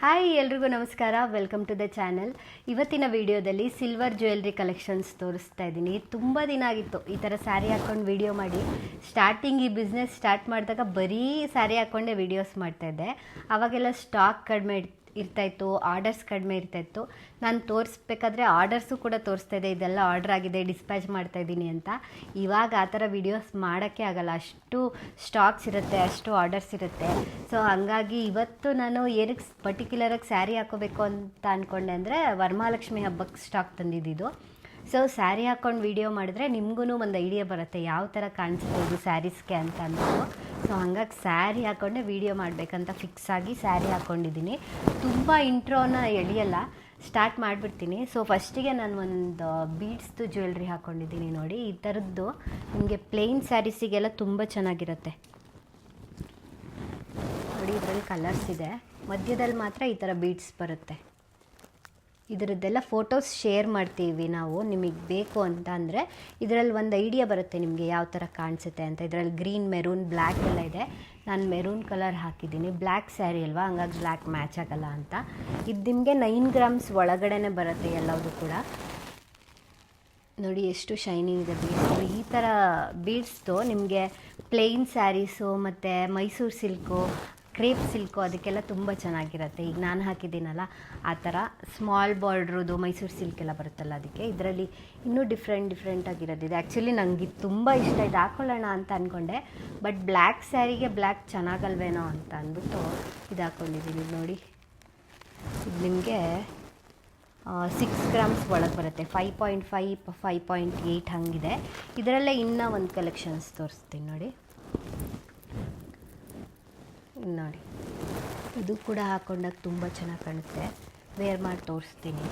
Hi ಎಲ್ರಿಗೂ ನಮಸ್ಕಾರ, welcome to the channel. ಇವತ್ತಿನ ವಿಡಿಯೋದಲ್ಲಿ ಸಿಲ್ವರ್ ಜ್ಯುವೆಲ್ರಿ ಕಲೆಕ್ಷನ್ಸ್ ತೋರಿಸ್ತಾ ಇದ್ದೀನಿ. ತುಂಬ ದಿನ ಆಗಿತ್ತು ಈ ಥರ ಸ್ಯಾರಿ ಹಾಕ್ಕೊಂಡು ವಿಡಿಯೋ ಮಾಡಿ. ಸ್ಟಾರ್ಟಿಂಗ್ ಈ ಬಿಸ್ನೆಸ್ ಸ್ಟಾರ್ಟ್ ಮಾಡಿದಾಗ ಬರೀ ಸ್ಯಾರಿ ಹಾಕ್ಕೊಂಡೇ ವೀಡಿಯೋಸ್ ಮಾಡ್ತಾಯಿದ್ದೆ. ಆವಾಗೆಲ್ಲ ಸ್ಟಾಕ್ ಕಡಿಮೆ ಇರ್ತಾಯಿತ್ತು, ಆರ್ಡರ್ಸ್ ಕಡಿಮೆ ಇರ್ತಾಯಿತ್ತು. ನಾನು ತೋರಿಸ್ಬೇಕಾದ್ರೆ ಆರ್ಡರ್ಸು ಕೂಡ ತೋರಿಸ್ತಾಯಿದ್ದೆ, ಇದೆಲ್ಲ ಆರ್ಡರ್ ಆಗಿದೆ, ಡಿಸ್ಪ್ಯಾಚ್ ಮಾಡ್ತಾಯಿದ್ದೀನಿ ಅಂತ. ಇವಾಗ ಆ ಥರ ವೀಡಿಯೋಸ್ ಮಾಡೋಕ್ಕೆ ಆಗಲ್ಲ, ಅಷ್ಟು ಸ್ಟಾಕ್ಸ್ ಇರುತ್ತೆ, ಅಷ್ಟು ಆರ್ಡರ್ಸ್ ಇರುತ್ತೆ. ಸೊ ಹಾಗಾಗಿ ಇವತ್ತು ನಾನು ಏನಕ್ಕೆ ಪರ್ಟಿಕ್ಯುಲರಾಗಿ ಸ್ಯಾರಿ ಹಾಕೋಬೇಕು ಅಂತ ಅಂದ್ಕೊಂಡೆ ಅಂದರೆ, ವರಮಹಾಲಕ್ಷ್ಮಿ ಹಬ್ಬಕ್ಕೆ ಸ್ಟಾಕ್ ತಂದಿದ್ದು. ಸೊ ಸ್ಯಾರಿ ಹಾಕ್ಕೊಂಡು ವೀಡಿಯೋ ಮಾಡಿದ್ರೆ ನಿಮಗೂ ಒಂದು ಐಡಿಯಾ ಬರುತ್ತೆ ಯಾವ ಥರ ಕಾಣಿಸುತ್ತೆ ಇದು ಸ್ಯಾರೀಸ್ಗೆ ಅಂತ ಅಂದ್ಬಿಟ್ಟು. ಸೊ ಹಂಗಾಗಿ ಸ್ಯಾರಿ ಹಾಕ್ಕೊಂಡೆ ವೀಡಿಯೋ ಮಾಡಬೇಕಂತ ಫಿಕ್ಸ್ ಆಗಿ ಸ್ಯಾರಿ ಹಾಕ್ಕೊಂಡಿದ್ದೀನಿ. ತುಂಬ ಇಂಟ್ರೋನ ಎಳೆಯಲ್ಲ, ಸ್ಟಾರ್ಟ್ ಮಾಡಿಬಿಡ್ತೀನಿ. ಸೊ ಫಸ್ಟಿಗೆ ನಾನು ಒಂದು ಬೀಡ್ಸ್ದು ಜ್ಯುವೆಲ್ರಿ ಹಾಕ್ಕೊಂಡಿದ್ದೀನಿ. ನೋಡಿ, ಈ ಥರದ್ದು ನಿಮಗೆ ಪ್ಲೇನ್ ಸ್ಯಾರೀಸಿಗೆಲ್ಲ ತುಂಬ ಚೆನ್ನಾಗಿರುತ್ತೆ. ನೋಡಿ, ಇದರಲ್ಲಿ ಕಲರ್ಸ್ ಇದೆ, ಮಧ್ಯದಲ್ಲಿ ಮಾತ್ರ ಈ ಥರ ಬೀಡ್ಸ್ ಬರುತ್ತೆ. ಇದರದ್ದೆಲ್ಲ ಫೋಟೋಸ್ ಶೇರ್ ಮಾಡ್ತೀವಿ ನಾವು, ನಿಮಗೆ ಬೇಕು ಅಂತ ಅಂದರೆ. ಇದರಲ್ಲಿ ಒಂದು ಐಡಿಯಾ ಬರುತ್ತೆ ನಿಮಗೆ ಯಾವ ಥರ ಕಾಣಿಸುತ್ತೆ ಅಂತ. ಇದರಲ್ಲಿ ಗ್ರೀನ್, ಮೆರೂನ್, ಬ್ಲ್ಯಾಕ್ ಎಲ್ಲ ಇದೆ. ನಾನು ಮೆರೂನ್ ಕಲರ್ ಹಾಕಿದ್ದೀನಿ, ಬ್ಲ್ಯಾಕ್ ಸ್ಯಾರಿ ಅಲ್ವಾ, ಹಂಗಾಗಿ ಬ್ಲ್ಯಾಕ್ ಮ್ಯಾಚ್ ಆಗಲ್ಲ ಅಂತ. ಇದು ನಿಮಗೆ 9 ಗ್ರಾಮ್ಸ್ ಒಳಗಡೆನೇ ಬರುತ್ತೆ ಎಲ್ಲವೂ ಕೂಡ. ನೋಡಿ ಎಷ್ಟು ಶೈನಿಂಗ್ ಇದೆ ಬೀಡ್ಸು. ಈ ಥರ ಬೀಡ್ಸ್ದು ನಿಮಗೆ ಪ್ಲೇನ್ ಸ್ಯಾರೀಸು ಮತ್ತು ಮೈಸೂರು ಸಿಲ್ಕು, ಕ್ರೇಪ್ ಸಿಲ್ಕು ಅದಕ್ಕೆಲ್ಲ ತುಂಬ ಚೆನ್ನಾಗಿರುತ್ತೆ. ಈಗ ನಾನು ಹಾಕಿದ್ದೀನಲ್ಲ ಆ ಥರ ಸ್ಮಾಲ್ ಬಾರ್ಡ್ರದು ಮೈಸೂರು ಸಿಲ್ಕ್ ಎಲ್ಲ ಬರುತ್ತಲ್ಲ, ಅದಕ್ಕೆ ಇದರಲ್ಲಿ ಇನ್ನೂ ಡಿಫ್ರೆಂಟಾಗಿರೋದಿದೆ. ಆ್ಯಕ್ಚುಲಿ ನನಗೆ ತುಂಬ ಇಷ್ಟ, ಇದು ಹಾಕ್ಕೊಳ್ಳೋಣ ಅಂತ ಅಂದ್ಕೊಂಡೆ, ಬಟ್ ಬ್ಲ್ಯಾಕ್ ಸ್ಯಾರಿಗೆ ಬ್ಲ್ಯಾಕ್ ಚೆನ್ನಾಗಲ್ವೇನೋ ಅಂತ ಅಂದ್ಬಿಟ್ಟು ಇದು ಹಾಕ್ಕೊಂಡಿದ್ದೀನಿ. ನೋಡಿ, ಇದು ನಿಮಗೆ 6 ಗ್ರಾಮ್ಸ್ ಒಳಗೆ ಬರುತ್ತೆ, 5.5 5.8 ಹಂಗಿದೆ. ಇದರಲ್ಲೇ ಇನ್ನೂ ಒಂದು ಕಲೆಕ್ಷನ್ಸ್ ತೋರಿಸ್ತೀನಿ ನೋಡಿ. ನೋಡಿ, ಇದು ಕೂಡ ಹಾಕ್ಕೊಂಡಾಗ ತುಂಬ ಚೆನ್ನಾಗಿ ಕಾಣುತ್ತೆ, ವೇರ್ ಮಾಡಿ ತೋರಿಸ್ತೀನಿ.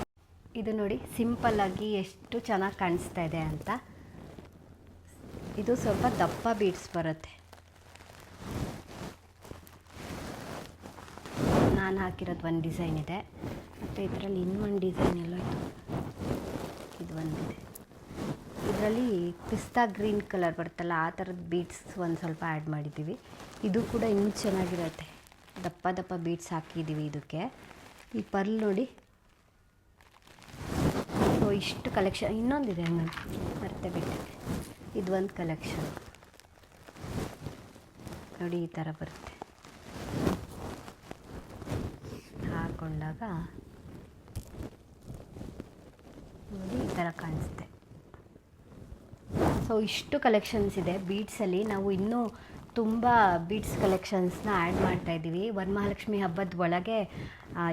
ಇದು ನೋಡಿ, ಸಿಂಪಲ್ಲಾಗಿ ಎಷ್ಟು ಚೆನ್ನಾಗಿ ಕಾಣಿಸ್ತಾ ಇದೆ ಅಂತ. ಇದು ಸ್ವಲ್ಪ ದಪ್ಪ ಬೀಡ್ಸ್ ಬರುತ್ತೆ. ನಾನು ಹಾಕಿರೋದು ಒಂದು ಡಿಸೈನ್ ಇದೆ, ಮತ್ತು ಇದರಲ್ಲಿ ಇನ್ನೊಂದು ಡಿಸೈನ್ ಎಲ್ಲ ಇತ್ತು, ಇದು ಒಂದಿದೆ. ಇದರಲ್ಲಿ ಪಿಸ್ತಾ ಗ್ರೀನ್ ಕಲರ್ ಬರುತ್ತಲ್ಲ ಆ ಥರದ ಬೀಡ್ಸ್ ಒಂದು ಸ್ವಲ್ಪ ಆ್ಯಡ್ ಮಾಡಿದ್ದೀವಿ. ಇದು ಕೂಡ ಇನ್ನೂ ಚೆನ್ನಾಗಿರುತ್ತೆ, ದಪ್ಪ ಬೀಡ್ಸ್ ಹಾಕಿದ್ದೀವಿ ಇದಕ್ಕೆ. ಈ ಪರ್ಲ್ ನೋಡಿ. ಸೊ ಇಷ್ಟು ಕಲೆಕ್ಷನ್. ಇನ್ನೊಂದಿದೆ, ಮರ್ತೇ ಬಿಟ್ಟೆ, ಇದು ಒಂದು ಕಲೆಕ್ಷನ್ ನೋಡಿ, ಈ ಥರ ಬರುತ್ತೆ. ಹಾಕ್ಕೊಂಡಾಗ ನೋಡಿ ಈ ಥರ ಕಾಣಿಸುತ್ತೆ. ಸೊ ಇಷ್ಟು ಕಲೆಕ್ಷನ್ಸ್ ಇದೆ ಬೀಡ್ಸಲ್ಲಿ. ನಾವು ಇನ್ನೂ ತುಂಬ ಬೀಡ್ಸ್ ಕಲೆಕ್ಷನ್ಸ್ನ ಆ್ಯಡ್ ಮಾಡ್ತಾಯಿದ್ದೀವಿ. ವರಮಹಾಲಕ್ಷ್ಮಿ ಹಬ್ಬದ ಒಳಗೆ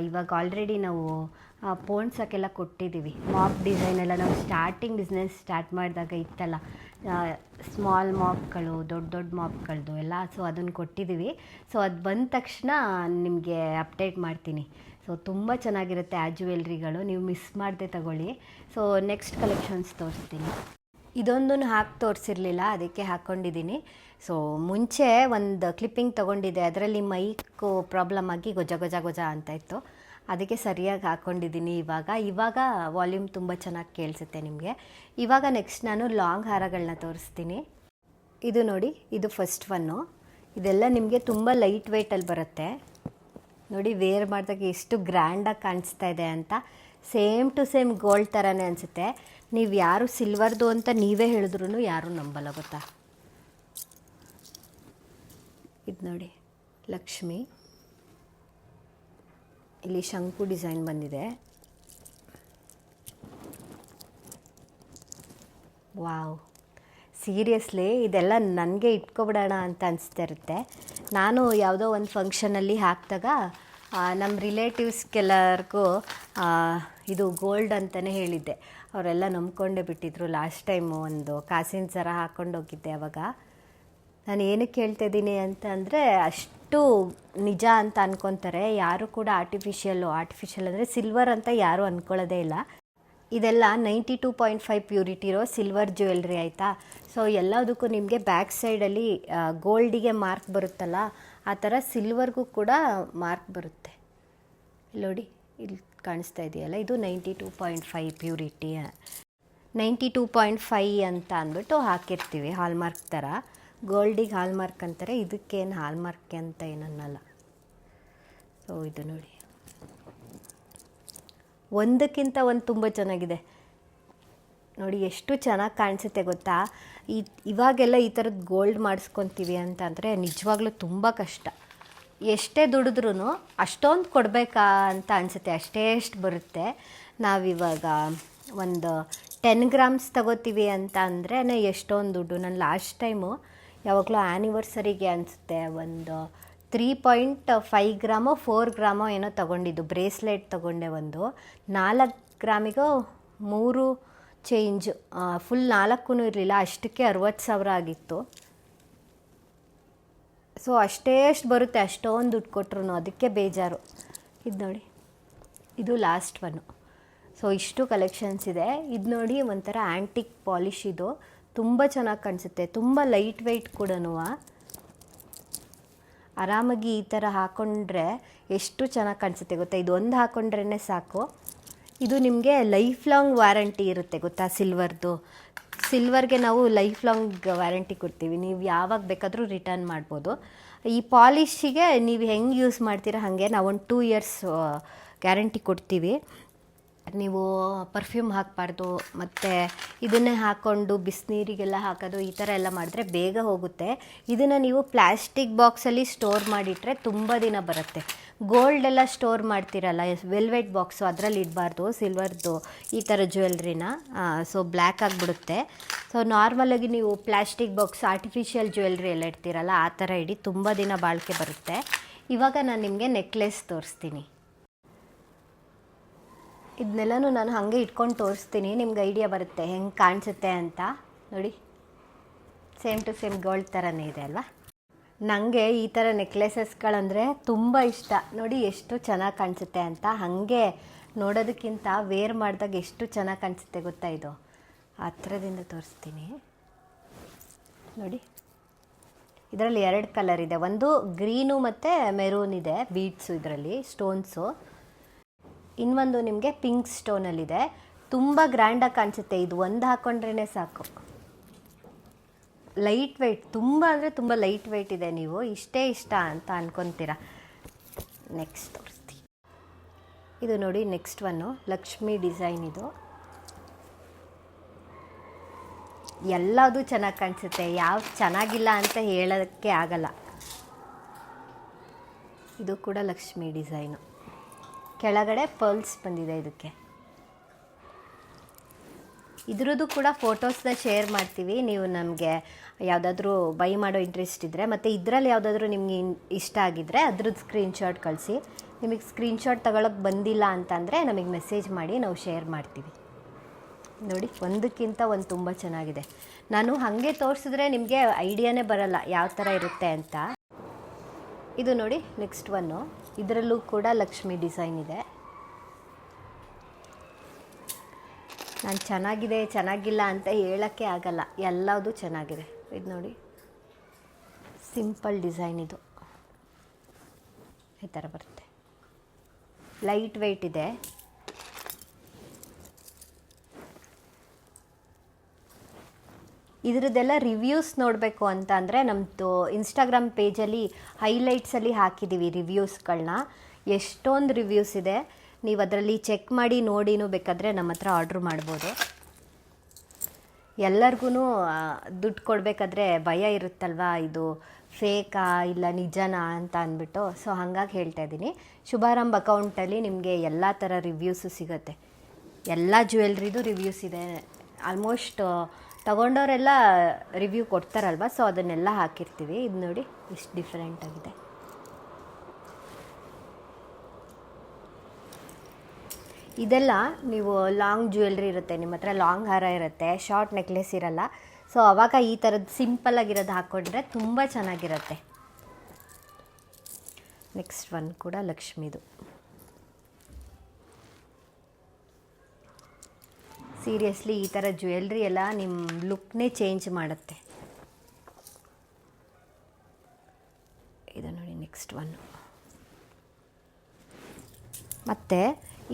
ಇವಾಗ ಆಲ್ರೆಡಿ ನಾವು ಪೋಣ್ಸಕ್ಕೆಲ್ಲ ಕೊಟ್ಟಿದ್ದೀವಿ. ಮಾಪ್ ಡಿಸೈನ್ ಎಲ್ಲ ನಾವು ಸ್ಟಾರ್ಟಿಂಗ್ ಬಿಸ್ನೆಸ್ ಸ್ಟಾರ್ಟ್ ಮಾಡಿದಾಗ ಇತ್ತಲ್ಲ, ಸ್ಮಾಲ್ ಮಾಪ್ಗಳು, ದೊಡ್ಡ ಮಾಪ್ಗಳದ್ದು ಎಲ್ಲ. ಸೊ ಅದನ್ನು ಕೊಟ್ಟಿದ್ದೀವಿ. ಸೊ ಅದು ಬಂದ ತಕ್ಷಣ ನಿಮಗೆ ಅಪ್ಡೇಟ್ ಮಾಡ್ತೀನಿ. ಸೊ ತುಂಬ ಚೆನ್ನಾಗಿರುತ್ತೆ ಆ ಜ್ಯುವೆಲ್ರಿಗಳು, ನೀವು ಮಿಸ್ ಮಾಡದೆ ತಗೊಳ್ಳಿ. ಸೊ ನೆಕ್ಸ್ಟ್ ಕಲೆಕ್ಷನ್ಸ್ ತೋರಿಸ್ತೀನಿ. ಇದೊಂದನ್ನು ಹಾಕಿ ತೋರಿಸಿರಲಿಲ್ಲ, ಅದಕ್ಕೆ ಹಾಕ್ಕೊಂಡಿದ್ದೀನಿ. ಸೊ ಮುಂಚೆ ಒಂದು ಕ್ಲಿಪ್ಪಿಂಗ್ ತೊಗೊಂಡಿದ್ದೆ, ಅದರಲ್ಲಿ ಮೈಕು ಪ್ರಾಬ್ಲಮ್ ಆಗಿ ಗೊಜ ಅಂತ ಇತ್ತು, ಅದಕ್ಕೆ ಸರಿಯಾಗಿ ಹಾಕ್ಕೊಂಡಿದ್ದೀನಿ. ಇವಾಗ ವಾಲ್ಯೂಮ್ ತುಂಬ ಚೆನ್ನಾಗಿ ಕೇಳಿಸುತ್ತೆ ನಿಮಗೆ. ಇವಾಗ ನೆಕ್ಸ್ಟ್ ನಾನು ಲಾಂಗ್ ಹಾರಗಳನ್ನ ತೋರಿಸ್ತೀನಿ. ಇದು ನೋಡಿ, ಇದು ಫಸ್ಟ್ ಒನ್ನು. ಇದೆಲ್ಲ ನಿಮಗೆ ತುಂಬ ಲೈಟ್ ವೆಯ್ಟಲ್ಲಿ ಬರುತ್ತೆ. ನೋಡಿ, ವೇರ್ ಮಾಡಿದಾಗ ಎಷ್ಟು ಗ್ರ್ಯಾಂಡಾಗಿ ಕಾಣಿಸ್ತಾ ಇದೆ ಅಂತ. ಸೇಮ್ ಟು ಸೇಮ್ ಗೋಲ್ಡ್ ಥರನೇ ಅನಿಸುತ್ತೆ. ನೀವು ಯಾರು ಸಿಲ್ವರ್ದು ಅಂತ ನೀವೇ ಹೇಳಿದ್ರೂ ಯಾರೂ ನಂಬಲ್ಲ, ಗೊತ್ತಾ. ಇದು ನೋಡಿ, ಲಕ್ಷ್ಮಿ, ಇಲ್ಲಿ ಶಂಕು ಡಿಸೈನ್ ಬಂದಿದೆ. ವಾವ್, ಸೀರಿಯಸ್ಲಿ ಇದೆಲ್ಲ ನನಗೆ ಇಟ್ಕೊಬಿಡೋಣ ಅಂತ ಅನಿಸ್ತಾ ಇರುತ್ತೆ. ನಾನು ಯಾವುದೋ ಒಂದು ಫಂಕ್ಷನಲ್ಲಿ ಹಾಕಿದಾಗ ನಮ್ಮ ರಿಲೇಟಿವ್ಸ್ಗೆಲ್ಲರಿಗೂ ಇದು ಗೋಲ್ಡ್ ಅಂತಲೇ ಹೇಳಿದ್ದೆ. ಅವರೆಲ್ಲ ನಂಬ್ಕೊಂಡೇ ಬಿಟ್ಟಿದ್ರು. ಲಾಸ್ಟ್ ಟೈಮು ಒಂದು ಕಾಸಿನ ಸರ ಹಾಕ್ಕೊಂಡು ಹೋಗಿದ್ದೆ. ಅವಾಗ ನಾನು ಏನಕ್ಕೆ ಹೇಳ್ತಾಯಿದ್ದೀನಿ ಅಂತ ಅಂದರೆ, ಅಷ್ಟು ನಿಜ ಅಂತ ಅಂದ್ಕೊತಾರೆ. ಯಾರು ಕೂಡ ಆರ್ಟಿಫಿಷಿಯಲ್ ಅಂದರೆ ಸಿಲ್ವರ್ ಅಂತ ಯಾರೂ ಅಂದ್ಕೊಳ್ಳೋದೇ ಇಲ್ಲ. ಇದೆಲ್ಲ 92.5 ಪ್ಯೂರಿಟಿ ಇರೋ ಸಿಲ್ವರ್ ಜ್ಯುವೆಲ್ರಿ, ಆಯಿತಾ. ಸೊ ಎಲ್ಲದಕ್ಕೂ ನಿಮಗೆ ಬ್ಯಾಕ್ ಸೈಡಲ್ಲಿ ಗೋಲ್ಡಿಗೆ ಮಾರ್ಕ್ ಬರುತ್ತಲ್ಲ, ಆ ಥರ ಸಿಲ್ವರ್ಗೂ ಕೂಡ ಮಾರ್ಕ್ ಬರುತ್ತೆ. ನೋಡಿ, ಇಲ್ಲಿ ಕಾಣಿಸ್ತಾ ಇದೆಯಲ್ಲ, ಇದು 92.5 ಪ್ಯೂರಿಟಿ, 92.5 ಅಂತ ಅಂದ್ಬಿಟ್ಟು ಹಾಕಿರ್ತೀವಿ, ಹಾಲ್ಮಾರ್ಕ್ ಥರ. ಗೋಲ್ಡಿಗೆ ಹಾಲ್ಮಾರ್ಕ್ ಅಂತಾರೆ, ಇದಕ್ಕೇನು ಹಾಲ್ಮಾರ್ಕ್ ಅಂತ ಏನನ್ನಲ್ಲ. ಸೊ ಇದು ನೋಡಿ, ಒಂದಕ್ಕಿಂತ ಒಂದು ತುಂಬ ಚೆನ್ನಾಗಿದೆ ನೋಡಿ. ಎಷ್ಟು ಚೆನ್ನಾಗಿ ಕಾಣಿಸುತ್ತೆ ಗೊತ್ತಾ. ಇವಾಗೆಲ್ಲ ಈ ಥರದ್ದು ಗೋಲ್ಡ್ ಮಾಡಿಸ್ಕೊತೀವಿ ಅಂತಂದರೆ ನಿಜವಾಗ್ಲೂ ತುಂಬ ಕಷ್ಟ. ಎಷ್ಟೇ ದುಡಿದ್ರೂ ಅಷ್ಟೊಂದು ಕೊಡಬೇಕಾ ಅಂತ ಅನಿಸುತ್ತೆ, ಅಷ್ಟು ಬರುತ್ತೆ. ನಾವಿವಾಗ ಒಂದು 10 ಗ್ರಾಮ್ಸ್ ತಗೋತೀವಿ ಅಂತ ಅಂದ್ರೆ ಎಷ್ಟೊಂದು ದುಡ್ಡು. ನಾನು ಲಾಸ್ಟ್ ಟೈಮು ಯಾವಾಗಲೂ ಆ್ಯನಿವರ್ಸರಿಗೆ ಅನಿಸುತ್ತೆ ಒಂದು 3.5 ಗ್ರಾಮೋ 4 ಗ್ರಾಮೋ ಏನೋ ತೊಗೊಂಡಿದ್ದು. ಬ್ರೇಸ್ಲೆಟ್ ತೊಗೊಂಡೆ ಒಂದು 4 ಗ್ರಾಮಿಗೋ 3 ಚೇಂಜ್, ಫುಲ್ 4 ಇರಲಿಲ್ಲ. ಅಷ್ಟಕ್ಕೆ 60,000 ಆಗಿತ್ತು. ಸೊ ಅಷ್ಟು ಬರುತ್ತೆ, ಅಷ್ಟೊಂದು ದುಡ್ಡು ಕೊಟ್ಟರು, ಅದಕ್ಕೆ ಬೇಜಾರು. ಇದು ನೋಡಿ, ಇದು ಲಾಸ್ಟ್ ಒನ್ನು. ಸೊ ಇಷ್ಟು ಕಲೆಕ್ಷನ್ಸ್ ಇದೆ. ಇದು ನೋಡಿ ಒಂಥರ ಆ್ಯಂಟಿಕ್ ಪಾಲಿಶ್, ಇದು ತುಂಬ ಚೆನ್ನಾಗಿ ಕಾಣಿಸುತ್ತೆ, ತುಂಬ ಲೈಟ್ ವೆಯ್ಟ್ ಕೂಡ. ಆರಾಮಾಗಿ ಈ ಥರ ಹಾಕ್ಕೊಂಡ್ರೆ ಎಷ್ಟು ಚೆನ್ನಾಗಿ ಕಾಣಿಸುತ್ತೆ ಗೊತ್ತಾ. ಇದು ಒಂದು ಹಾಕ್ಕೊಂಡ್ರೇ ಸಾಕು. ಇದು ನಿಮಗೆ ಲೈಫ್ ಲಾಂಗ್ ವಾರಂಟಿ ಇರುತ್ತೆ ಗೊತ್ತಾ. ಸಿಲ್ವರ್ಗೆ ನಾವು ಲೈಫ್ ಲಾಂಗ್ ವಾರಂಟಿ ಕೊಡ್ತೀವಿ, ನೀವು ಯಾವಾಗ ಬೇಕಾದರೂ ರಿಟರ್ನ್ ಮಾಡ್ಬೋದು. ಈ ಪಾಲಿಶಿಗೆ ನೀವು ಹೆಂಗೆ ಯೂಸ್ ಮಾಡ್ತೀರಾ ಹಾಗೆ ನಾವು ಒಂದು 2 ಇಯರ್ಸ್ ಗ್ಯಾರಂಟಿ ಕೊಡ್ತೀವಿ. ನೀವು ಪರ್ಫ್ಯೂಮ್ ಹಾಕಬಾರ್ದು, ಮತ್ತು ಇದನ್ನೇ ಹಾಕ್ಕೊಂಡು ಬಿಸಿನೀರಿಗೆಲ್ಲ ಹಾಕೋದು ಈ ಥರ ಎಲ್ಲ ಮಾಡಿದ್ರೆ ಬೇಗ ಹೋಗುತ್ತೆ. ಇದನ್ನು ನೀವು ಪ್ಲಾಸ್ಟಿಕ್ ಬಾಕ್ಸಲ್ಲಿ ಸ್ಟೋರ್ ಮಾಡಿಟ್ರೆ ತುಂಬ ದಿನ ಬರುತ್ತೆ. ಗೋಲ್ಡೆಲ್ಲ ಸ್ಟೋರ್ ಮಾಡ್ತೀರಲ್ಲ, ವೆಲ್ವೆಟ್ ಬಾಕ್ಸು, ಅದರಲ್ಲಿ ಇಡಬಾರ್ದು ಸಿಲ್ವರ್ದು ಈ ಥರ ಜ್ಯುವೆಲ್ರಿನ. ಸೊ ಬ್ಲ್ಯಾಕ್ ಆಗಿಬಿಡುತ್ತೆ. ಸೊ ನಾರ್ಮಲಾಗಿ ನೀವು ಪ್ಲಾಸ್ಟಿಕ್ ಬಾಕ್ಸ್ ಆರ್ಟಿಫಿಷಿಯಲ್ ಜ್ಯುವೆಲ್ರಿ ಎಲ್ಲ ಇಡ್ತೀರಲ್ಲ, ಆ ಥರ ಇಡಿ, ತುಂಬ ದಿನ ಬಾಳಿಕೆ ಬರುತ್ತೆ. ಇವಾಗ ನಾನು ನಿಮಗೆ ನೆಕ್ಲೆಸ್ ತೋರಿಸ್ತೀನಿ. ಇದನ್ನೆಲ್ಲನೂ ನಾನು ಹಾಗೆ ಇಟ್ಕೊಂಡು ತೋರಿಸ್ತೀನಿ, ನಿಮ್ಗೆ ಐಡಿಯಾ ಬರುತ್ತೆ ಹೆಂಗೆ ಕಾಣಿಸುತ್ತೆ ಅಂತ. ನೋಡಿ, ಸೇಮ್ ಟು ಸೇಮ್ ಗೋಲ್ಡ್ ಥರನೇ ಇದೆ ಅಲ್ವಾ. ನನಗೆ ಈ ಥರ ನೆಕ್ಲೆಸಸ್ಗಳಂದರೆ ತುಂಬ ಇಷ್ಟ. ನೋಡಿ ಎಷ್ಟು ಚೆನ್ನಾಗಿ ಕಾಣಿಸುತ್ತೆ ಅಂತ. ಹಾಗೆ ನೋಡೋದಕ್ಕಿಂತ ವೇರ್ ಮಾಡಿದಾಗ ಎಷ್ಟು ಚೆನ್ನಾಗಿ ಕಾಣಿಸುತ್ತೆ ಗೊತ್ತಾ. ಇದು ಹತ್ರದಿಂದ ತೋರಿಸ್ತೀನಿ ನೋಡಿ. ಇದರಲ್ಲಿ 2 ಕಲರ್ ಇದೆ, ಒಂದು ಗ್ರೀನು ಮತ್ತು ಮೆರೂನ್ ಇದೆ ಬೀಡ್ಸು, ಇದರಲ್ಲಿ ಸ್ಟೋನ್ಸು. ಇನ್ನೊಂದು ನಿಮಗೆ ಪಿಂಕ್ ಸ್ಟೋನಲ್ಲಿದೆ, ತುಂಬ ಗ್ರ್ಯಾಂಡಾಗಿ ಕಾಣಿಸುತ್ತೆ. ಇದು ಒಂದು ಹಾಕ್ಕೊಂಡ್ರೇ ಸಾಕು. ಲೈಟ್ ವೆಯ್ಟ್, ತುಂಬ ಅಂದರೆ ತುಂಬ ಲೈಟ್ ವೆಯ್ಟ್ ಇದೆ. ನೀವು ಇಷ್ಟ ಅಂತ ಅನ್ಕೊತೀರ. ನೆಕ್ಸ್ಟ್ ತೋರಿಸ್ತೀನಿ. ಇದು ನೋಡಿ, ನೆಕ್ಸ್ಟ್ ಒನ್ನು ಲಕ್ಷ್ಮಿ ಡಿಸೈನ್. ಇದು ಎಲ್ಲದೂ ಚೆನ್ನಾಗಿ ಕಾಣಿಸುತ್ತೆ, ಯಾವ್ದು ಚೆನ್ನಾಗಿಲ್ಲ ಅಂತ ಹೇಳೋಕ್ಕೆ ಆಗಲ್ಲ. ಇದು ಕೂಡ ಲಕ್ಷ್ಮಿ ಡಿಸೈನು, ಕೆಳಗಡೆ ಪರ್ಲ್ಸ್ ಬಂದಿದೆ ಇದಕ್ಕೆ. ಇದ್ರದ್ದು ಕೂಡ ಫೋಟೋಸ್ನ ಶೇರ್ ಮಾಡ್ತೀವಿ. ನೀವು ನಮಗೆ ಯಾವುದಾದ್ರೂ ಬೈ ಮಾಡೋ ಇಂಟ್ರೆಸ್ಟ್ ಇದ್ದರೆ, ಮತ್ತು ಇದರಲ್ಲಿ ಯಾವುದಾದ್ರೂ ನಿಮಗೆ ಇಷ್ಟ ಆಗಿದ್ದರೆ ಅದ್ರದ್ದು ಸ್ಕ್ರೀನ್ಶಾಟ್ ಕಳಿಸಿ. ನಿಮಗೆ ಸ್ಕ್ರೀನ್ಶಾಟ್ ತಗೊಳ್ಳೋಕ್ಕೆ ಬಂದಿಲ್ಲ ಅಂತಂದರೆ ನಮಗೆ ಮೆಸೇಜ್ ಮಾಡಿ, ನಾವು ಶೇರ್ ಮಾಡ್ತೀವಿ. ನೋಡಿ, ಒಂದಕ್ಕಿಂತ ಒಂದು ತುಂಬ ಚೆನ್ನಾಗಿದೆ. ನಾನು ಹಾಗೆ ತೋರಿಸಿದ್ರೆ ನಿಮಗೆ ಐಡಿಯಾನೇ ಬರಲ್ಲ ಯಾವ ಥರ ಇರುತ್ತೆ ಅಂತ. ಇದು ನೋಡಿ, ನೆಕ್ಸ್ಟ್ ಒನ್ನು. ಇದರಲ್ಲೂ ಕೂಡ ಲಕ್ಷ್ಮಿ ಡಿಸೈನ್ ಇದೆ. ನಾನು ಚೆನ್ನಾಗಿಲ್ಲ ಅಂತ ಹೇಳೋಕ್ಕೆ ಆಗಲ್ಲ, ಎಲ್ಲದೂ ಚೆನ್ನಾಗಿದೆ. ಇದು ನೋಡಿ, ಸಿಂಪಲ್ ಡಿಸೈನ್. ಇದು ಈ ಥರ ಬರುತ್ತೆ, ಲೈಟ್ ವೆಯ್ಟ್ ಇದೆ. ಇದರದ್ದೆಲ್ಲ ರಿವ್ಯೂಸ್ ನೋಡಬೇಕು ಅಂತ ಅಂದರೆ ನಮ್ಮದು ಇನ್ಸ್ಟಾಗ್ರಾಮ್ ಪೇಜಲ್ಲಿ ಹೈಲೈಟ್ಸಲ್ಲಿ ಹಾಕಿದ್ದೀವಿ ರಿವ್ಯೂಸ್ಗಳನ್ನ. ಎಷ್ಟೊಂದು ರಿವ್ಯೂಸ್ ಇದೆ, ನೀವು ಅದರಲ್ಲಿ ಚೆಕ್ ಮಾಡಿ ನೋಡಿನೂ ಬೇಕಾದರೆ ನಮ್ಮ ಹತ್ರ ಆರ್ಡ್ರ್ ಮಾಡ್ಬೋದು. ಎಲ್ಲರಿಗೂ ದುಡ್ಡು ಕೊಡಬೇಕಾದ್ರೆ ಭಯ ಇರುತ್ತಲ್ವ, ಇದು ಫೇಕಾ ಇಲ್ಲ ನಿಜನಾ ಅಂತ ಅಂದ್ಬಿಟ್ಟು. ಸೊ ಹಾಗಾಗಿ ಹೇಳ್ತಾ ಇದ್ದೀನಿ, ಶುಭಾರಂಭ ಅಕೌಂಟಲ್ಲಿ ನಿಮಗೆ ಎಲ್ಲ ಥರ ರಿವ್ಯೂಸು ಸಿಗುತ್ತೆ. ಎಲ್ಲ ಜ್ಯುವೆಲ್ರಿದು ರಿವ್ಯೂಸ್ ಇದೆ. ಆಲ್ಮೋಸ್ಟ್ ತಗೊಂಡವರೆಲ್ಲ ರಿವ್ಯೂ ಕೊಡ್ತಾರಲ್ವ, ಸೊ ಅದನ್ನೆಲ್ಲ ಹಾಕಿರ್ತೀವಿ. ಇದು ನೋಡಿ, ಇಷ್ಟು ಡಿಫ್ರೆಂಟ್ ಆಗಿದೆ. ಇದೆಲ್ಲ ನೀವು ಲಾಂಗ್ ಜ್ಯುವೆಲ್ರಿ ಇರುತ್ತೆ, ನಿಮ್ಮ ಹತ್ರ ಲಾಂಗ್ ಹಾರ ಇರುತ್ತೆ, ಶಾರ್ಟ್ ನೆಕ್ಲೆಸ್ ಇರಲ್ಲ. ಸೊ ಆವಾಗ ಈ ಥರದ್ದು ಸಿಂಪಲ್ಲಾಗಿರೋದು ಹಾಕ್ಕೊಂಡ್ರೆ ತುಂಬ ಚೆನ್ನಾಗಿರುತ್ತೆ. ನೆಕ್ಸ್ಟ್ ಒನ್ ಕೂಡ ಲಕ್ಷ್ಮಿದು. ಸೀರಿಯಸ್ಲಿ ಈ ಥರ ಜ್ಯುವೆಲ್ರಿ ಎಲ್ಲ ನಿಮ್ಮ ಲುಕ್ನೇ ಚೇಂಜ್ ಮಾಡುತ್ತೆ. ಇದು ನೋಡಿ, ನೆಕ್ಸ್ಟ್ ಒನ್ನು. ಮತ್ತು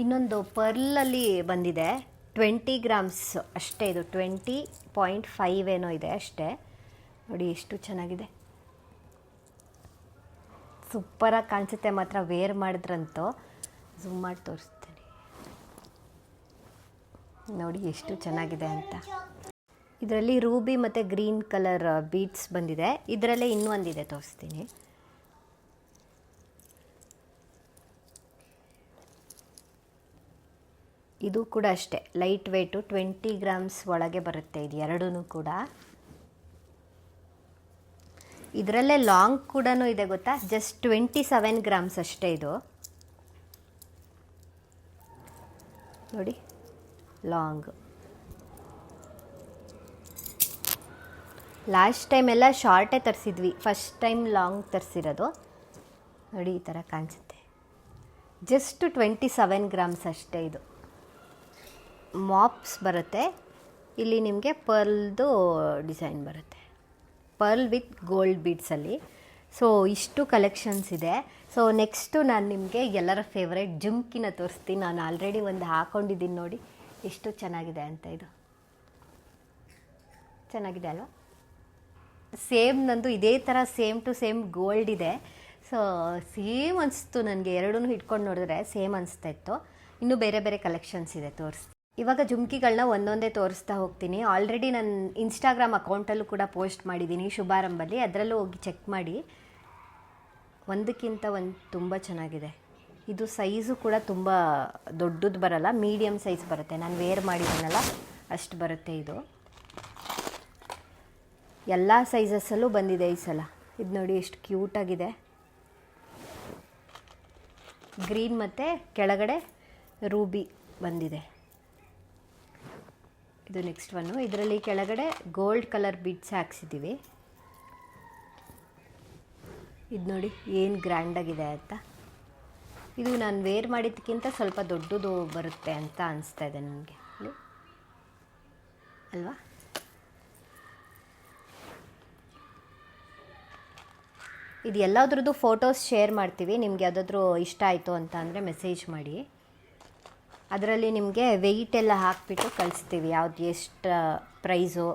ಇನ್ನೊಂದು ಪರ್ಲಲ್ಲಿ ಬಂದಿದೆ, 20 ಗ್ರಾಮ್ಸ್ ಅಷ್ಟೇ. ಇದು 20.5 ಏನೋ ಇದೆ ಅಷ್ಟೇ. ನೋಡಿ ಎಷ್ಟು ಚೆನ್ನಾಗಿದೆ, ಸೂಪರಾಗಿ ಕಾಣಿಸುತ್ತೆ ಮಾತ್ರ ವೇರ್ ಮಾಡಿದ್ರಂತೂ. ಝೂಮ್ ಮಾಡಿ ತೋರಿಸ್ತೀನಿ. ನೋಡಿ ಎಷ್ಟು ಚೆನ್ನಾಗಿದೆ ಅಂತ. ಇದರಲ್ಲಿ ರೂಬಿ ಮತ್ತು ಗ್ರೀನ್ ಕಲರ್ ಬೀಡ್ಸ್ ಬಂದಿದೆ. ಇದರಲ್ಲೇ ಇನ್ನೂ ಒಂದಿದೆ, ತೋರಿಸ್ತೀನಿ. ಇದು ಕೂಡ ಅಷ್ಟೇ ಲೈಟ್ ವೆಯ್ಟು, 20 ಗ್ರಾಮ್ಸ್ ಒಳಗೆ ಬರುತ್ತೆ ಇದು ಎರಡೂ ಕೂಡ. ಇದರಲ್ಲೇ ಲಾಂಗ್ ಕೂಡ ಇದೆ ಗೊತ್ತಾ, ಜಸ್ಟ್ 27 ಗ್ರಾಮ್ಸ್ ಅಷ್ಟೇ ಇದು. ನೋಡಿ ಲಾಂಗ್. ಲಾಸ್ಟ್ ಟೈಮ್ ಎಲ್ಲ ಶಾರ್ಟೇ ತರಿಸಿದ್ವಿ, ಫಸ್ಟ್ ಟೈಮ್ ಲಾಂಗ್ ತರಿಸಿರೋದು. ನೋಡಿ ಈ ಥರ ಕಾಣಿಸುತ್ತೆ. ಜಸ್ಟ್ 27 ಗ್ರಾಮ್ಸ್ ಅಷ್ಟೇ ಇದು. ಮಾಪ್ಸ್ ಬರುತ್ತೆ. ಇಲ್ಲಿ ನಿಮಗೆ ಪರ್ಲ್ದು ಡಿಸೈನ್ ಬರುತ್ತೆ, ಪರ್ಲ್ ವಿತ್ ಗೋಲ್ಡ್ ಬೀಡ್ಸಲ್ಲಿ. ಸೊ ಇಷ್ಟು ಕಲೆಕ್ಷನ್ಸ್ ಇದೆ. ಸೊ ನೆಕ್ಸ್ಟು ನಾನು ನಿಮಗೆ ಎಲ್ಲರ ಫೇವ್ರೇಟ್ ಜುಮ್ಕಿನ ತೋರಿಸ್ತೀನಿ. ನಾನು ಆಲ್ರೆಡಿ ಒಂದು ಹಾಕ್ಕೊಂಡಿದ್ದೀನಿ ನೋಡಿ ಎಷ್ಟು ಚೆನ್ನಾಗಿದೆ ಅಂತ. ಇದು ಚೆನ್ನಾಗಿದೆ ಅಲ್ವಾ? ಸೇಮ್ ನಂದು ಇದೇ ಥರ ಸೇಮ್ ಟು ಸೇಮ್ ಗೋಲ್ಡ್ ಇದೆ. ಸೊ ಸೇಮ್ ಅನಿಸ್ತು ನನಗೆ, ಎರಡೂ ಇಟ್ಕೊಂಡು ನೋಡಿದ್ರೆ ಸೇಮ್ ಅನಿಸ್ತಾ ಇತ್ತು. ಇನ್ನೂ ಬೇರೆ ಬೇರೆ ಕಲೆಕ್ಷನ್ಸ್ ಇದೆ, ತೋರಿಸ್ತೀನಿ. ಇವಾಗ ಜುಮ್ಕಿಗಳನ್ನ ಒಂದೊಂದೇ ತೋರಿಸ್ತಾ ಹೋಗ್ತೀನಿ. ಆಲ್ರೆಡಿ ನಾನು ಇನ್ಸ್ಟಾಗ್ರಾಮ್ ಅಕೌಂಟಲ್ಲೂ ಕೂಡ ಪೋಸ್ಟ್ ಮಾಡಿದ್ದೀನಿ, ಶುಭಾರಂಭಲ್ಲಿ, ಅದರಲ್ಲೂ ಹೋಗಿ ಚೆಕ್ ಮಾಡಿ. ಒಂದಕ್ಕಿಂತ ಒಂದು ತುಂಬ ಚೆನ್ನಾಗಿದೆ. ಇದು ಸೈಜು ಕೂಡ ತುಂಬ ದೊಡ್ಡದು ಬರಲ್ಲ, ಮೀಡಿಯಮ್ ಸೈಜ್ ಬರುತ್ತೆ. ನಾನು ವೇರ್ ಮಾಡಿದ್ದೀನಲ್ಲ ಅಷ್ಟು ಬರುತ್ತೆ ಇದು. ಎಲ್ಲ ಸೈಜಸ್ಸಲ್ಲೂ ಬಂದಿದೆ ಈ ಸಲ. ಇದು ನೋಡಿ ಎಷ್ಟು ಕ್ಯೂಟಾಗಿದೆ. ಗ್ರೀನ್ ಮತ್ತು ಕೆಳಗಡೆ ರೂಬಿ ಬಂದಿದೆ. ಇದು ನೆಕ್ಸ್ಟ್ ಒನ್ನು. ಇದರಲ್ಲಿ ಕೆಳಗಡೆ ಗೋಲ್ಡ್ ಕಲರ್ ಬೀಡ್ಸ್ ಹಾಕ್ಸಿದ್ದೀವಿ. ಇದು ನೋಡಿ ಏನು ಗ್ರ್ಯಾಂಡಾಗಿದೆ ಅಂತ. ಇದು ನಾನು ವೇರ್ ಮಾಡಿದ್ದಕ್ಕಿಂತ ಸ್ವಲ್ಪ ದೊಡ್ಡದು ಬರುತ್ತೆ ಅಂತ ಅನಿಸ್ತಾ ಇದೆ ನನಗೆ, ಅಲ್ವಾ? ಇದು ಎಲ್ಲದ್ರದ್ದು ಫೋಟೋಸ್ ಶೇರ್ ಮಾಡ್ತೀವಿ. ನಿಮ್ಗೆ ಯಾವುದಾದ್ರೂ ಇಷ್ಟ ಆಯಿತು ಅಂತ ಅಂದರೆ ಮೆಸೇಜ್ ಮಾಡಿ. ಅದರಲ್ಲಿ ನಿಮಗೆ ವೆಯ್ಟ್ ಎಲ್ಲ ಹಾಕಿಬಿಟ್ಟು ಕಳಿಸ್ತೀವಿ, ಯಾವ್ದು ಎಷ್ಟು ಪ್ರೈಸು.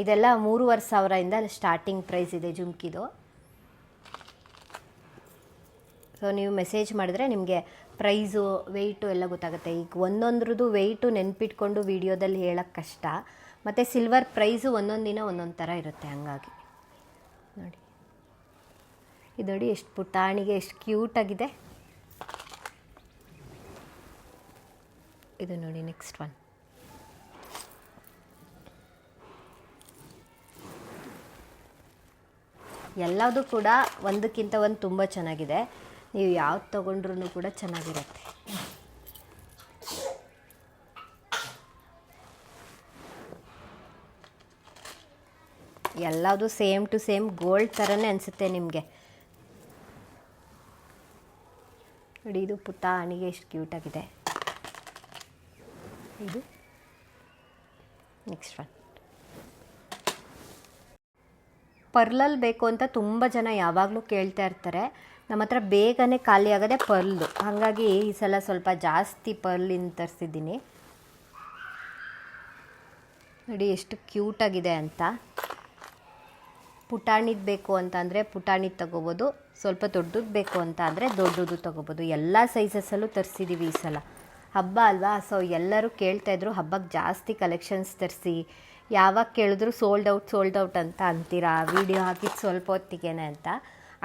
ಇದೆಲ್ಲ 3500 ಸ್ಟಾರ್ಟಿಂಗ್ ಪ್ರೈಸ್ ಇದೆ ಜುಮ್ಕಿದು. ಸೊ ನೀವು ಮೆಸೇಜ್ ಮಾಡಿದ್ರೆ ನಿಮಗೆ ಪ್ರೈಸು ವೆಯ್ಟು ಎಲ್ಲ ಗೊತ್ತಾಗುತ್ತೆ. ಈಗ ಒಂದೊಂದ್ರದ್ದು ವೆಯ್ಟು ನೆನ್ಪಿಟ್ಕೊಂಡು ವೀಡಿಯೋದಲ್ಲಿ ಹೇಳೋಕ್ಕೆ ಕಷ್ಟ. ಮತ್ತು ಸಿಲ್ವರ್ ಪ್ರೈಸು ಒಂದೊಂದು ದಿನ ಒಂದೊಂದು ಥರ ಇರುತ್ತೆ, ಹಂಗಾಗಿ ನೋಡಿ. ಇದು ನೋಡಿ ಎಷ್ಟು ಪುಟಾಣಿಗೆ ಎಷ್ಟು ಕ್ಯೂಟಾಗಿದೆ. ಇದು ನೋಡಿ ನೆಕ್ಸ್ಟ್ ಒನ್. ಎಲ್ಲದೂ ಕೂಡ ಒಂದಕ್ಕಿಂತ ಒಂದು ತುಂಬ ಚೆನ್ನಾಗಿದೆ. ನೀವು ಯಾವ್ದು ತೊಗೊಂಡ್ರೂ ಕೂಡ ಚೆನ್ನಾಗಿರುತ್ತೆ. ಎಲ್ಲದೂ ಸೇಮ್ ಟು ಸೇಮ್ ಗೋಲ್ಡ್ ಥರನೇ ಅನಿಸುತ್ತೆ ನಿಮಗೆ. ನೋಡಿ ಇದು ಪುಟಾಣಿಗೆ ಎಷ್ಟು ಕ್ಯೂಟಾಗಿದೆ. ಇದು ನೆಕ್ಸ್ಟ್ ಒನ್. ಪರ್ಲಲ್ಲಿ ಬೇಕು ಅಂತ ತುಂಬ ಜನ ಯಾವಾಗಲೂ ಕೇಳ್ತಾ ಇರ್ತಾರೆ. ನಮ್ಮ ಹತ್ರ ಬೇಗನೆ ಖಾಲಿ ಆಗೋದೆ ಪರ್ಲ್ದು, ಹಾಗಾಗಿ ಈ ಸಲ ಸ್ವಲ್ಪ ಜಾಸ್ತಿ ಪರ್ಲಿಂದ ತರಿಸಿದ್ದೀನಿ. ನೋಡಿ ಎಷ್ಟು ಕ್ಯೂಟಾಗಿದೆ ಅಂತ. ಪುಟಾಣಿದು ಬೇಕು ಅಂತ ಅಂದರೆ ಪುಟಾಣಿದು ತೊಗೋಬೋದು, ಸ್ವಲ್ಪ ದೊಡ್ಡದು ಬೇಕು ಅಂತ ಅಂದರೆ ದೊಡ್ಡದು ತೊಗೋಬೋದು. ಎಲ್ಲ ಸೈಜಸ್ಸಲ್ಲೂ ತರಿಸಿದ್ದೀವಿ ಈ ಸಲ. ಹಬ್ಬ ಅಲ್ವಾ, ಸೊ ಎಲ್ಲರೂ ಕೇಳ್ತಾಯಿದ್ರು ಹಬ್ಬಕ್ಕೆ ಜಾಸ್ತಿ ಕಲೆಕ್ಷನ್ಸ್ ತರಿಸಿ. ಯಾವಾಗ ಕೇಳಿದ್ರು ಸೋಲ್ಡ್ ಔಟ್ ಅಂತ ಅಂತೀರಾ, ವಿಡಿಯೋ ಹಾಕಿದ್ದು ಸ್ವಲ್ಪ ಹೊತ್ತಿಗೆನೆ ಅಂತ.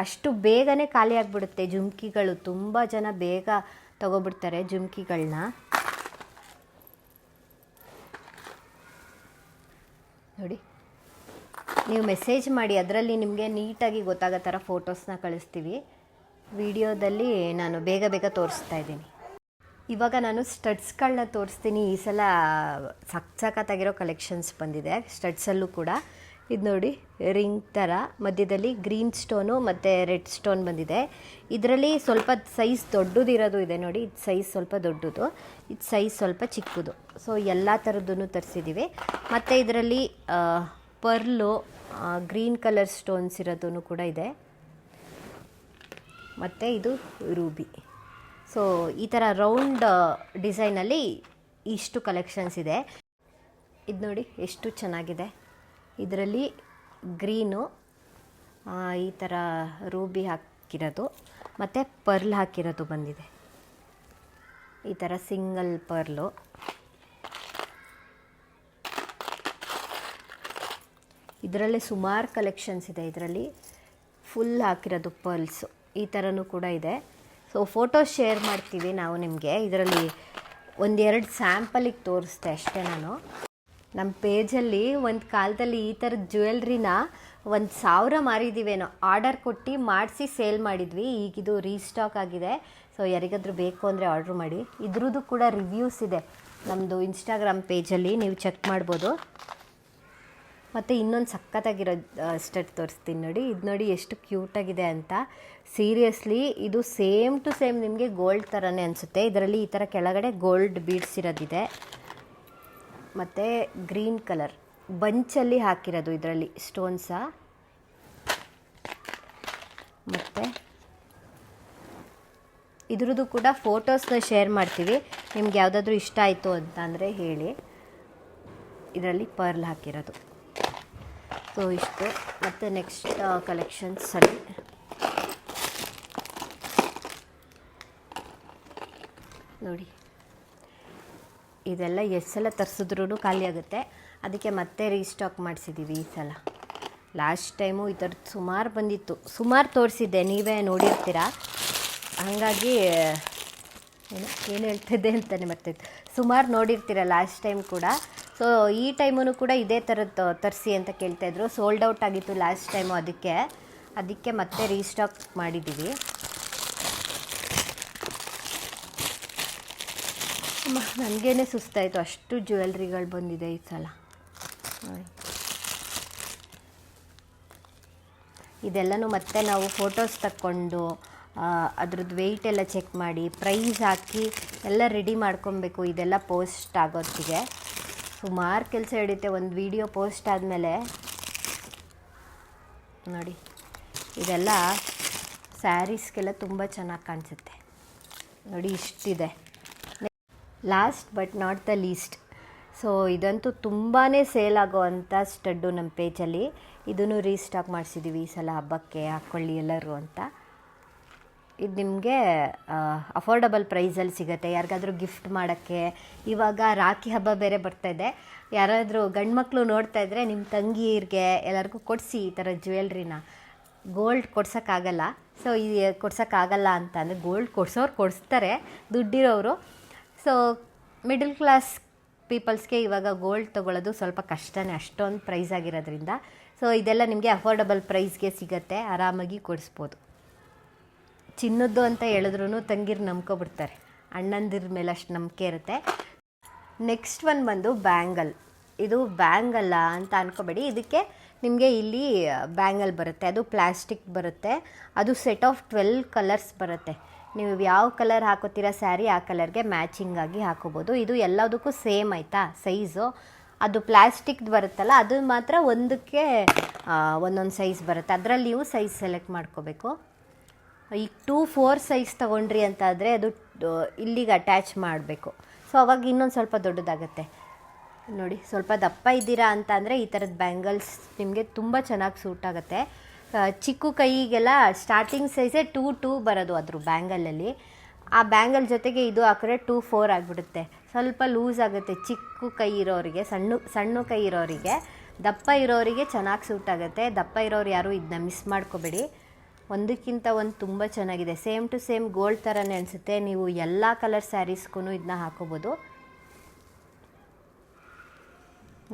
ಅಷ್ಟು ಬೇಗನೆ ಖಾಲಿ ಆಗಿಬಿಡುತ್ತೆ ಜುಮ್ಕಿಗಳು. ತುಂಬ ಜನ ಬೇಗ ತೊಗೊಬಿಡ್ತಾರೆ ಜುಮ್ಕಿಗಳನ್ನ. ನೋಡಿ ನೀವು ಮೆಸೇಜ್ ಮಾಡಿ, ಅದರಲ್ಲಿ ನಿಮಗೆ ನೀಟಾಗಿ ಗೊತ್ತಾಗೋ ಥರ ಫೋಟೋಸ್ನ ಕಳಿಸ್ತೀವಿ. ವಿಡಿಯೋದಲ್ಲಿ ನಾನು ಬೇಗ ಬೇಗ ತೋರಿಸ್ತಾ ಇದ್ದೀನಿ. ಇವಾಗ ನಾನು ಸ್ಟಡ್ಸ್ಗಳನ್ನ ತೋರಿಸ್ತೀನಿ. ಈ ಸಲ ಸಖತ್ತಾಗಿರೋ ಕಲೆಕ್ಷನ್ಸ್ ಬಂದಿದೆ ಸ್ಟಡ್ಸಲ್ಲೂ ಕೂಡ. ಇದು ನೋಡಿ ರಿಂಗ್ ಥರ ಮಧ್ಯದಲ್ಲಿ ಗ್ರೀನ್ ಸ್ಟೋನು ಮತ್ತು ರೆಡ್ ಸ್ಟೋನ್ ಬಂದಿದೆ. ಇದರಲ್ಲಿ ಸ್ವಲ್ಪ ಸೈಜ್ ದೊಡ್ಡದಿರೋದು ಇದೆ ನೋಡಿ. ಇದು ಸೈಜ್ ಸ್ವಲ್ಪ ದೊಡ್ಡದು, ಇದು ಸೈಜ್ ಸ್ವಲ್ಪ ಚಿಕ್ಕದು. ಸೊ ಎಲ್ಲ ಥರದ್ದನ್ನು ತರಿಸಿದ್ದೀವಿ. ಮತ್ತು ಇದರಲ್ಲಿ ಪರ್ಲು ಗ್ರೀನ್ ಕಲರ್ ಸ್ಟೋನ್ಸ್ ಇರೋದೂ ಕೂಡ ಇದೆ. ಮತ್ತು ಇದು ರೂಬಿ. ಸೊ ಈ ಥರ ರೌಂಡ್ ಡಿಸೈನಲ್ಲಿ ಇಷ್ಟು ಕಲೆಕ್ಷನ್ಸ್ ಇದೆ. ಇದು ನೋಡಿ ಎಷ್ಟು ಚೆನ್ನಾಗಿದೆ. ಇದರಲ್ಲಿ ಗ್ರೀನು ಈ ಥರ ರೂಬಿ ಹಾಕಿರೋದು ಮತ್ತು ಪರ್ಲ್ ಹಾಕಿರೋದು ಬಂದಿದೆ. ಈ ಥರ ಸಿಂಗಲ್ ಪರ್ಲು. ಇದರಲ್ಲೇ ಸುಮಾರು ಕಲೆಕ್ಷನ್ಸ್ ಇದೆ. ಇದರಲ್ಲಿ ಫುಲ್ ಹಾಕಿರೋದು ಪರ್ಲ್ಸು ಈ ಥರನೂ ಕೂಡ ಇದೆ. ಸೊ ಫೋಟೋಸ್ ಶೇರ್ ಮಾಡ್ತೀವಿ ನಾವು ನಿಮಗೆ. ಇದರಲ್ಲಿ ಒಂದೆರಡು ಸ್ಯಾಂಪಲಿಗೆ ತೋರಿಸ್ದೆ ಅಷ್ಟೇ ನಾನು. ನಮ್ಮ ಪೇಜಲ್ಲಿ ಒಂದು ಕಾಲದಲ್ಲಿ ಈ ಥರದ ಜ್ಯುವೆಲ್ರಿನ 1,000 ಮಾರಿದ್ದೀವೇನೋ. ಆರ್ಡರ್ ಕೊಟ್ಟು ಮಾಡಿಸಿ ಸೇಲ್ ಮಾಡಿದ್ವಿ. ಈಗಿದು ರೀಸ್ಟಾಕ್ ಆಗಿದೆ. ಸೊ ಯಾರಿಗಾದ್ರೂ ಬೇಕು ಅಂದರೆ ಆರ್ಡ್ರ್ ಮಾಡಿ. ಇದ್ರದ್ದು ಕೂಡ ರಿವ್ಯೂಸ್ ಇದೆ ನಮ್ಮದು ಇನ್ಸ್ಟಾಗ್ರಾಮ್ ಪೇಜಲ್ಲಿ, ನೀವು ಚೆಕ್ ಮಾಡ್ಬೋದು. ಮತ್ತು ಇನ್ನೊಂದು ಸಖತ್ತಾಗಿರೋ ಸ್ಟಡ್ ತೋರಿಸ್ತೀನಿ ನೋಡಿ. ಇದು ನೋಡಿ ಎಷ್ಟು ಕ್ಯೂಟಾಗಿದೆ ಅಂತ. ಸೀರಿಯಸ್ಲಿ ಇದು ಸೇಮ್ ಟು ಸೇಮ್ ನಿಮಗೆ ಗೋಲ್ಡ್ ಥರನೇ ಅನಿಸುತ್ತೆ. ಇದರಲ್ಲಿ ಈ ಥರ ಕೆಳಗಡೆ ಗೋಲ್ಡ್ ಬೀಡ್ಸ್ ಇರೋದಿದೆ. ಮತ್ತು ಗ್ರೀನ್ ಕಲರ್ ಬಂಚಲ್ಲಿ ಹಾಕಿರೋದು ಇದರಲ್ಲಿ ಸ್ಟೋನ್ಸ. ಮತ್ತು ಇದ್ರದ್ದು ಕೂಡ ಫೋಟೋಸ್ನ ಶೇರ್ ಮಾಡ್ತೀವಿ. ನಿಮ್ಗೆ ಯಾವುದಾದ್ರೂ ಇಷ್ಟ ಆಯಿತು ಅಂತ ಅಂದರೆ ಹೇಳಿ. ಇದರಲ್ಲಿ ಪರ್ಲ್ ಹಾಕಿರೋದು. ಸೊ ಇಷ್ಟು. ಮತ್ತು ನೆಕ್ಸ್ಟ್ ಕಲೆಕ್ಷನ್ಸಲ್ಲಿ ನೋಡಿ, ಇದೆಲ್ಲ ಎಷ್ಟು ಸಲ ತರಿಸಿದ್ರೂ ಖಾಲಿ ಆಗುತ್ತೆ. ಅದಕ್ಕೆ ಮತ್ತೆ ರೀಸ್ಟಾಕ್ ಮಾಡಿಸಿದ್ದೀವಿ ಈ ಸಲ. ಲಾಸ್ಟ್ ಟೈಮು ಈ ಥರದ್ದು ಸುಮಾರು ಬಂದಿತ್ತು, ಸುಮಾರು ತೋರಿಸಿದ್ದೆ, ನೀವೇ ನೋಡಿರ್ತೀರ. ಹಾಗಾಗಿ ಏನು ಹೇಳ್ತಿದ್ದೆ ಅಂತಲೇ ಮರ್ತಿತ್ತು. ಸುಮಾರು ನೋಡಿರ್ತೀರ ಲಾಸ್ಟ್ ಟೈಮ್ ಕೂಡ. ಸೊ ಈ ಟೈಮೂ ಕೂಡ ಇದೇ ಥರದ್ದು ತರಿಸಿ ಅಂತ ಕೇಳ್ತಾಯಿದ್ರು. ಸೋಲ್ಡ್ ಔಟ್ ಆಗಿತ್ತು ಲಾಸ್ಟ್ ಟೈಮು, ಅದಕ್ಕೆ ಮತ್ತೆ ರೀಸ್ಟಾಕ್ ಮಾಡಿದ್ದೀವಿ. ನನಗೇನೆ ಸುಸ್ತಾಯಿತು, ಅಷ್ಟು ಜ್ಯುವೆಲ್ರಿಗಳು ಬಂದಿದೆ ಈ ಸಲ. ಇದೆಲ್ಲನೂ ಮತ್ತೆ ನಾವು ಫೋಟೋಸ್ ತಕ್ಕೊಂಡು ಅದ್ರದ್ದು ವೆಯ್ಟ್ ಎಲ್ಲ ಚೆಕ್ ಮಾಡಿ ಪ್ರೈಸ್ ಹಾಕಿ ಎಲ್ಲ ರೆಡಿ ಮಾಡ್ಕೊಬೇಕು. ಇದೆಲ್ಲ ಪೋಸ್ಟ್ ಆಗೋತ್ತಿಗೆ ಸುಮಾರು ಕೆಲಸ ಹಿಡಿಯುತ್ತೆ. ಒಂದು ವಿಡಿಯೋ ಪೋಸ್ಟ್ ಆದಮೇಲೆ ನೋಡಿ, ಇದೆಲ್ಲ ಸ್ಯಾರೀಸ್ಗೆಲ್ಲ ತುಂಬ ಚೆನ್ನಾಗಿ ಕಾಣಿಸುತ್ತೆ ನೋಡಿ. ಇಷ್ಟಿದೆ. Last but not the least. So ಇದಂತೂ ತುಂಬಾ ಸೇಲ್ ಆಗೋವಂಥ ಸ್ಟಡ್ಡು ನಮ್ಮ ಪೇಜಲ್ಲಿ. ಇದನ್ನು ರೀಸ್ಟಾಕ್ ಮಾಡಿಸಿದ್ದೀವಿ ಈ ಸಲ. ಹಬ್ಬಕ್ಕೆ ಹಾಕ್ಕೊಳ್ಳಿ ಎಲ್ಲರೂ ಅಂತ. ಇದು ನಿಮಗೆ ಅಫೋರ್ಡಬಲ್ ಪ್ರೈಸಲ್ಲಿ ಸಿಗುತ್ತೆ. ಯಾರಿಗಾದ್ರೂ ಗಿಫ್ಟ್ ಮಾಡೋಕ್ಕೆ, ಇವಾಗ ರಾಖಿ ಹಬ್ಬ ಬೇರೆ ಬರ್ತಾಯಿದೆ. ಯಾರಾದರೂ ಗಂಡು ಮಕ್ಕಳು ನೋಡ್ತಾ ಇದ್ದರೆ ನಿಮ್ಮ ತಂಗಿಯರಿಗೆ ಎಲ್ಲರಿಗೂ ಕೊಡಿಸಿ ಈ ಥರ ಜ್ಯುವೆಲ್ರಿನ. ಗೋಲ್ಡ್ ಕೊಡ್ಸೋಕ್ಕಾಗಲ್ಲ. ಸೊ ಈ ಕೊಡ್ಸೋಕ್ಕಾಗಲ್ಲ ಅಂತ ಅಂದರೆ ಗೋಲ್ಡ್ ಕೊಡ್ಸೋರು ಕೊಡಿಸ್ತಾರೆ, ದುಡ್ಡಿರೋರು. ಸೊ ಮಿಡಲ್ ಕ್ಲಾಸ್ ಪೀಪಲ್ಸ್ಗೆ ಇವಾಗ ಗೋಲ್ಡ್ ತೊಗೊಳ್ಳೋದು ಸ್ವಲ್ಪ ಕಷ್ಟನೇ, ಅಷ್ಟೊಂದು ಪ್ರೈಸ್ ಆಗಿರೋದ್ರಿಂದ. ಸೊ ಇದೆಲ್ಲ ನಿಮಗೆ ಅಫೋರ್ಡಬಲ್ ಪ್ರೈಸ್ಗೆ ಸಿಗುತ್ತೆ, ಆರಾಮಾಗಿ ಕೊಡಿಸ್ಬೋದು. ಚಿನ್ನದ್ದು ಅಂತ ಹೇಳಿದ್ರೂ ತಂಗಿರು ನಂಬ್ಕೊಬಿಡ್ತಾರೆ, ಅಣ್ಣಂದಿರ ಮೇಲೆ ಅಷ್ಟು ನಂಬಿಕೆ ಇರುತ್ತೆ. ನೆಕ್ಸ್ಟ್ ಒನ್ ಬಂದು ಬ್ಯಾಂಗಲ್. ಇದು ಬ್ಯಾಂಗಲ್ಲ ಅಂತ ಅಂದ್ಕೋಬೇಡಿ. ಇದಕ್ಕೆ ನಿಮಗೆ ಇಲ್ಲಿ ಬ್ಯಾಂಗಲ್ ಬರುತ್ತೆ, ಅದು ಪ್ಲಾಸ್ಟಿಕ್ ಬರುತ್ತೆ. ಅದು ಸೆಟ್ ಆಫ್ 12 ಕಲರ್ಸ್ ಬರುತ್ತೆ. ನೀವು ಯಾವ ಕಲರ್ ಹಾಕೋತೀರಾ ಸ್ಯಾರಿ, ಆ ಕಲರ್ಗೆ ಮ್ಯಾಚಿಂಗಾಗಿ ಹಾಕೋಬೋದು. ಇದು ಎಲ್ಲದಕ್ಕೂ ಸೇಮ್ ಆಯಿತಾ ಸೈಜು. ಅದು ಪ್ಲಾಸ್ಟಿಕ್ದು ಬರುತ್ತಲ್ಲ, ಅದು ಮಾತ್ರ ಒಂದಕ್ಕೆ ಒಂದೊಂದು ಸೈಜ್ ಬರುತ್ತೆ. ಅದರಲ್ಲಿ ನೀವು ಸೈಜ್ ಸೆಲೆಕ್ಟ್ ಮಾಡ್ಕೋಬೇಕು. ಈಗ 2-4 ಸೈಜ್ ತೊಗೊಂಡ್ರಿ ಅಂತ ಆದರೆ ಅದು ಇಲ್ಲಿಗೆ ಅಟ್ಯಾಚ್ ಮಾಡಬೇಕು. ಸೊ ಅವಾಗ ಇನ್ನೊಂದು ಸ್ವಲ್ಪ ದೊಡ್ಡದಾಗುತ್ತೆ ನೋಡಿ. ಸ್ವಲ್ಪ ದಪ್ಪ ಇದ್ದೀರಾ ಅಂತ ಅಂದರೆ ಈ ಥರದ ಬ್ಯಾಂಗಲ್ಸ್ ನಿಮಗೆ ತುಂಬ ಚೆನ್ನಾಗಿ ಸೂಟ್ ಆಗುತ್ತೆ. ಚಿಕ್ಕ ಕೈಗೆಲ್ಲ ಸ್ಟಾರ್ಟಿಂಗ್ ಸೈಜೇ 2 ಬರೋದು ಅದ್ರ ಬ್ಯಾಂಗಲಲ್ಲಿ. ಆ ಬ್ಯಾಂಗಲ್ ಜೊತೆಗೆ ಇದು ಹಾಕಿದ್ರೆ 2-4 ಆಗಿಬಿಡುತ್ತೆ. ಸ್ವಲ್ಪ ಲೂಸ್ ಆಗುತ್ತೆ ಚಿಕ್ಕ ಕೈ ಇರೋರಿಗೆ, ಸಣ್ಣ ಕೈ ಇರೋರಿಗೆ. ದಪ್ಪ ಇರೋರಿಗೆ ಚೆನ್ನಾಗಿ ಸೂಟ್ ಆಗುತ್ತೆ. ದಪ್ಪ ಇರೋರು ಯಾರು ಇದನ್ನ ಮಿಸ್ ಮಾಡ್ಕೋಬೇಡಿ. ಒಂದಕ್ಕಿಂತ ಒಂದು ತುಂಬ ಚೆನ್ನಾಗಿದೆ. ಸೇಮ್ ಟು ಸೇಮ್ ಗೋಲ್ಡ್ ಥರನೇ ಅನಿಸುತ್ತೆ. ನೀವು ಎಲ್ಲ ಕಲರ್ ಸ್ಯಾರೀಸ್ಗೂ ಇದನ್ನ ಹಾಕೋಬೋದು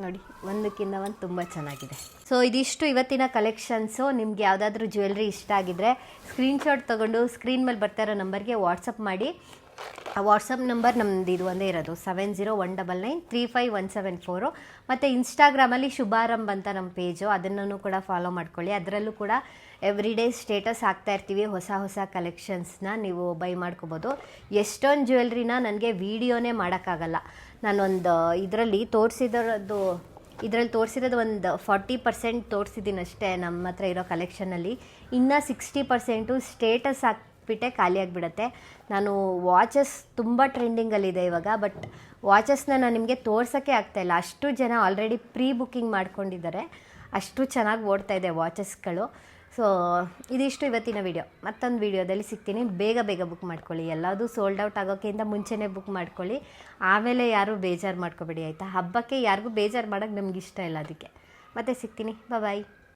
ನೋಡಿ. ಒಂದಕ್ಕಿಂತ ಒಂದು ತುಂಬ ಚೆನ್ನಾಗಿದೆ. ಸೊ ಇದಿಷ್ಟು ಇವತ್ತಿನ ಕಲೆಕ್ಷನ್ಸು. ನಿಮ್ಗೆ ಯಾವುದಾದ್ರೂ ಜ್ಯುವೆಲ್ರಿ ಇಷ್ಟ ಆಗಿದ್ದರೆ ಸ್ಕ್ರೀನ್ಶಾಟ್ ತೊಗೊಂಡು ಸ್ಕ್ರೀನ್ ಮೇಲೆ ಬರ್ತಾ ಇರೋ ನಂಬರ್ಗೆ ವಾಟ್ಸಪ್ ಮಾಡಿ. ಆ ವಾಟ್ಸಪ್ ನಂಬರ್ ನಮ್ಮದು ಇದು ಒಂದೇ ಇರೋದು, 7019935174. ಮತ್ತು ಇನ್ಸ್ಟಾಗ್ರಾಮಲ್ಲಿ ಶುಭಾರಂಭ ಅಂತ ನಮ್ಮ ಪೇಜು, ಅದನ್ನು ಕೂಡ ಫಾಲೋ ಮಾಡ್ಕೊಳ್ಳಿ. ಅದರಲ್ಲೂ ಕೂಡ ಎವ್ರಿ ಡೇ ಸ್ಟೇಟಸ್ ಹಾಕ್ತಾ ಇರ್ತೀವಿ. ಹೊಸ ಕಲೆಕ್ಷನ್ಸ್ನ ನೀವು ಬೈ ಮಾಡ್ಕೋಬೋದು. ಎಷ್ಟೊಂದು ಜ್ಯುವೆಲ್ರಿನ ನನಗೆ ವೀಡಿಯೋನೇ ಮಾಡೋಕ್ಕಾಗಲ್ಲ. ನಾನೊಂದು ಇದರಲ್ಲಿ ತೋರಿಸಿರೋದು ಒಂದು 40% ತೋರಿಸಿದ್ದೀನಿ ಅಷ್ಟೇ ನಮ್ಮ ಹತ್ರ ಇರೋ ಕಲೆಕ್ಷನಲ್ಲಿ. ಇನ್ನು 60% ಸ್ಟೇಟಸ್ ಹಾಕ್ಬಿಟ್ಟೆ ಖಾಲಿ ಆಗಿಬಿಡುತ್ತೆ. ನಾನು ವಾಚಸ್ ತುಂಬ ಟ್ರೆಂಡಿಂಗಲ್ಲಿದೆ ಇವಾಗ, ಬಟ್ ವಾಚಸ್ನ ನಾನು ನಿಮಗೆ ತೋರ್ಸೋಕ್ಕೆ ಆಗ್ತಾಯಿಲ್ಲ. ಅಷ್ಟು ಜನ ಆಲ್ರೆಡಿ ಪ್ರೀ ಬುಕ್ಕಿಂಗ್ ಮಾಡ್ಕೊಂಡಿದ್ದಾರೆ, ಅಷ್ಟು ಚೆನ್ನಾಗಿ ಓಡ್ತಾಯಿದೆ ವಾಚಸ್ಗಳು. ಸೊ ಇದಿಷ್ಟು ಇವತ್ತಿನ ವಿಡಿಯೋ. ಮತ್ತೊಂದು ವಿಡಿಯೋದಲ್ಲಿ ಸಿಗ್ತೀನಿ. ಬೇಗ ಬುಕ್ ಮಾಡ್ಕೊಳ್ಳಿ. ಎಲ್ಲದೂ ಸೋಲ್ಡ್ ಔಟ್ ಆಗೋಕ್ಕಿಂತ ಮುಂಚೆನೇ ಬುಕ್ ಮಾಡ್ಕೊಳ್ಳಿ. ಆಮೇಲೆ ಯಾರೂ ಬೇಜಾರು ಮಾಡ್ಕೋಬೇಡಿ ಆಯಿತಾ. ಹಬ್ಬಕ್ಕೆ ಯಾರಿಗೂ ಬೇಜಾರು ಮಾಡೋಕ್ಕೆ ನಮ್ಗೆ ಇಷ್ಟ ಇಲ್ಲ. ಅದಕ್ಕೆ ಮತ್ತೆ ಸಿಗ್ತೀನಿ. ಬಾಯ್.